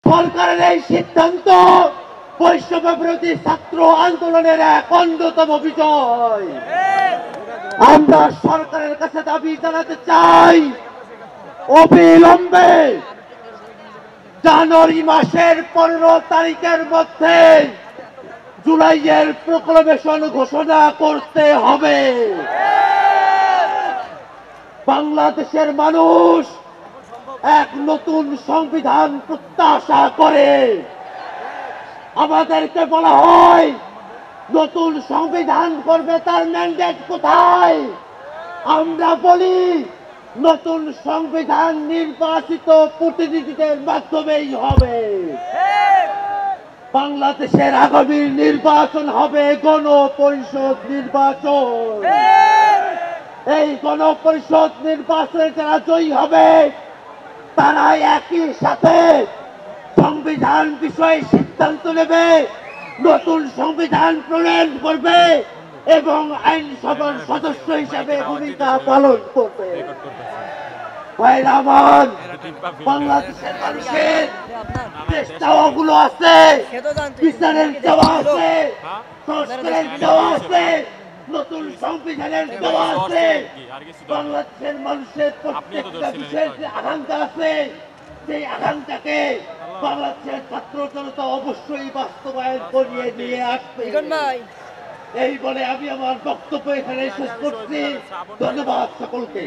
সরকারের এই সিদ্ধান্ত বৈষম্য বিরোধী ছাত্র আন্দোলনের এক অন্যতম বিজয়। আমরা সরকারের কাছে দাবি জানাতে চাই, অবিলম্বে জানুয়ারি মাসের 15 তারিখের মধ্যে জুলাইয়ের প্রোক্লামেশন ঘোষণা করতে হবে। বাংলাদেশের মানুষ এক নতুন সংবিধান প্রত্যাশা করে। আমাদেরকে বলা হয় নতুন সংবিধান করবে, তার ম্যান্ডেট কোথায়? আমরা বলি নতুন সংবিধান নির্বাচিত প্রতিনিধিদের মাধ্যমেই হবে। বাংলাদেশের আগামী নির্বাচন হবে গণপরিষদ নির্বাচন। এই গণপরিষদ নির্বাচনে যারা জয়ী হবে তারা একই সাথে সংবিধান বিষয়ে সিদ্ধান্ত নেবে, নতুন সংবিধান প্রণয়ন করবে এবং আইনসভার সদস্য হিসাবে ভূমিকা পালন করবে। বাংলাদেশের মানুষের দেশ চাওয়াগুলো আছে, বিচারের চাওয়া আছে, সংস্কারের চাওয়া আছে, নতুন সংবিধানের চাওয়া আছে। বাংলাদেশের মানুষের প্রত্যেকটা বিষয়ের যে আকাঙ্ক্ষা আছে, সেই আকাঙ্ক্ষাকে বাংলাদেশের ছাত্র জনতা অবশ্যই বাস্তবায়ন করিয়ে নিয়ে আসবে। এই বলে আমি আমার বক্তব্য এখানে শেষ করছি। ধন্যবাদ সকলকে।